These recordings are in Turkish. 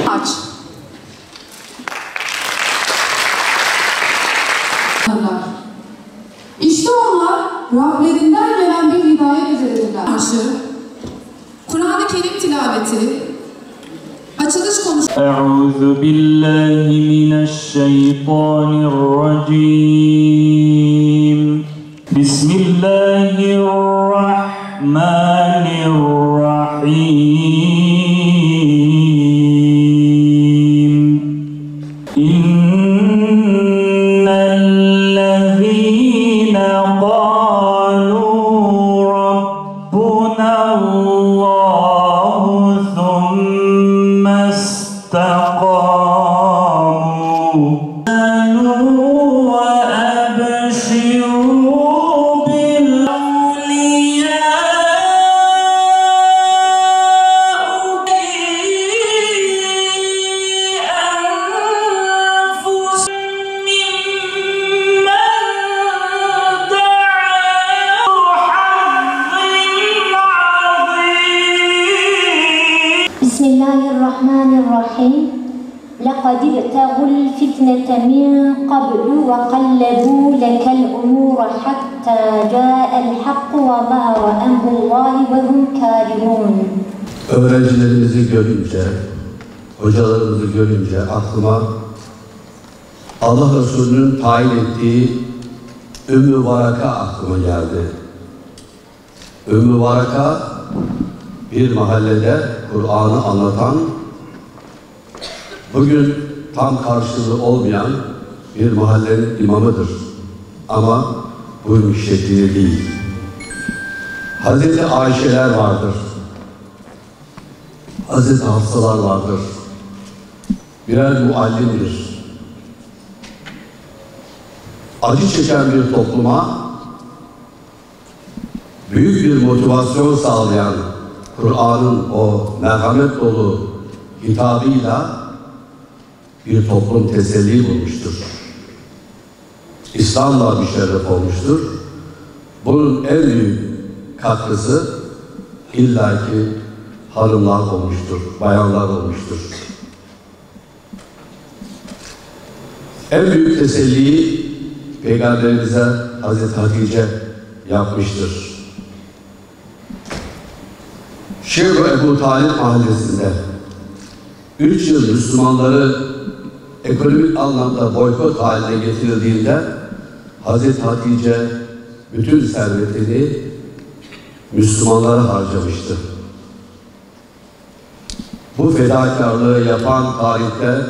Aç. İşte onlar Rablerinden gelen bir hidayet üzeredirler. Kur'an-ı Kerim tilaveti, açılış konuşması. Euzu billahi mineşşeytanirracim. Bismillahirrahmanirrahim. İnnellezîne qâlû Rabbunallâhu thumme istakâmû. Bismillahirrahmanirrahim. لَقَدِ ابْتَغُوا الْفِتْنَةَ مِنْ قَبْلُ وَقَلَّبُوا لَكَ الْأُمُورَ حَتَّى جَاءَ الْحَقُّ وَظَهَرَ أَمْرُ اللّٰهِ وَهُمْ كَارِهُونَ. Öğrencilerimizi görünce, hocalarımızı görünce aklıma Allah Resulü'nün tayin ettiği Ümmü Varaka aklıma geldi. Ümmü Varaka bir mahallede Kur'an'ı anlatan, bugün tam karşılığı olmayan bir mahallenin imamıdır. Ama bu müştekili değil. Hazreti Ayşeler vardır. Hazreti Hafsalar vardır. Birer muallimdir. Acı çeken bir topluma büyük bir motivasyon sağlayan Kur'an'ın o merhamet dolu hitabıyla bir toplum teselli bulmuştur. İslam'la müşerref olmuştur. Bunun en büyük katkısı illaki hanımlar olmuştur, bayanlar olmuştur. En büyük teselliyi Peygamberimize Hazreti Hatice yapmıştır. Şevk Ebu Talib mahallesinde 3 yıl Müslümanları ekonomik anlamda boykot haline getirildiğinde Hazreti Hatice bütün servetini Müslümanlara harcamıştı. Bu fedakarlığı yapan tarihte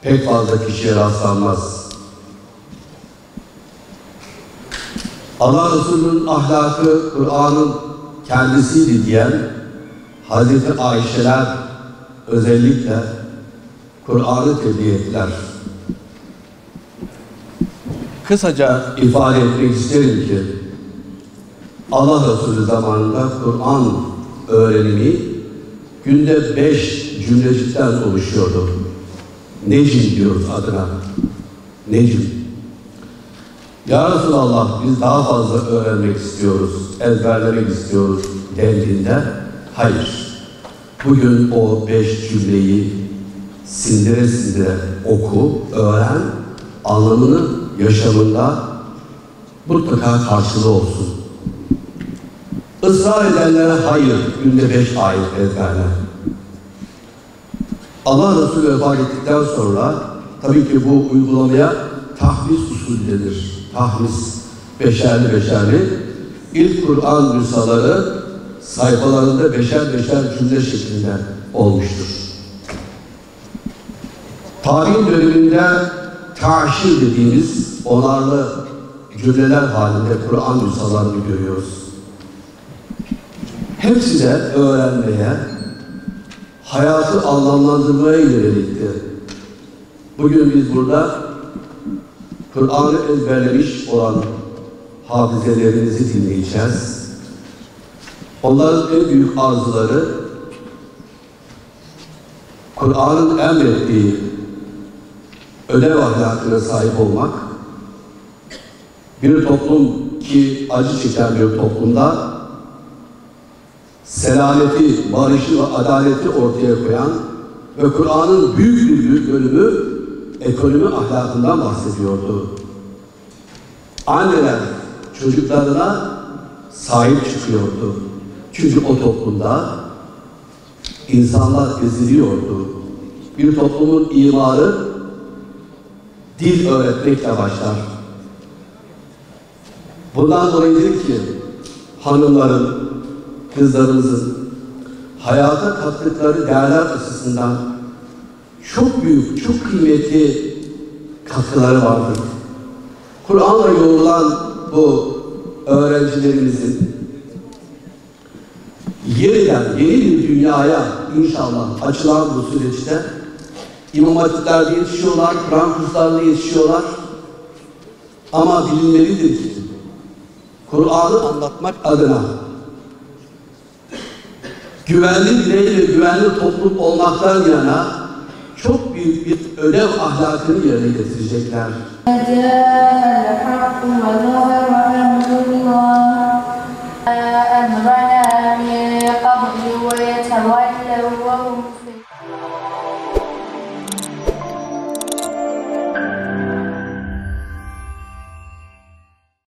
pek fazla kişiye rastlanmaz. Allah Resulü'nün ahlakı Kur'an'ın kendisiydi diyen Hazreti Ayşeler özellikle Kur'an'ı tebliğ ettiler. Kısaca ifade etmek isterim ki Allah Resulü zamanında Kur'an öğrenimi günde 5 cümlecikten oluşuyordu. Necm diyoruz adına. Necm. Ya Resulallah biz daha fazla öğrenmek istiyoruz, ezberlemek istiyoruz dendiğinde hayır. Bugün o 5 cümleyi sindire sindire oku, öğren, anlamını yaşamında mutlaka karşılığı olsun. Israr edenlere hayır, günde 5 ayet ezberle. Allah Resulü vefat ettikten sonra tabii ki bu uygulamaya tahmis usulü denir. Tahmis, beşerli. İlk Kur'an nüshaları sayfalarında beşer cümle şeklinde olmuştur. Tarih döneminde taşir dediğimiz onarlı cümleler halinde Kur'an nüshalarını görüyoruz. Hepsi de öğrenmeye, hayatı anlamlandırmaya yönelikti. Bugün biz burada Kur'an'ı ezberlemiş olan hafizelerimizi dinleyeceğiz. Onların en büyük arzuları Kur'an'ın emrettiği ödev ahlakına sahip olmak, bir toplum ki acı çeken bir toplumda selameti, barışı ve adaleti ortaya koyan ve Kur'an'ın büyük bir bölümü ekonomi ahlakından bahsediyordu. Anneler çocuklarına sahip çıkıyordu. Çünkü o toplumda insanlar eziliyordu. Bir toplumun imarı dil öğretmekle başlar. Bundan dolayıdır ki hanımların, kızlarımızın hayata kattıkları değerler açısından çok büyük, çok kıymetli katkıları vardır. Kur'an'la yoğrulan bu öğrencilerimizin yeniden yeni bir dünyaya inşallah açılan bu süreçte İmam Hatipler'de yetişiyorlar, Kur'an kurslarında yetişiyorlar. Ama bilinmelidir ki Kur'an'ı anlatmak adına güvenli birey ve güvenli toplum olmaktan yana çok büyük bir ödev ahlakını yerine getirecekler.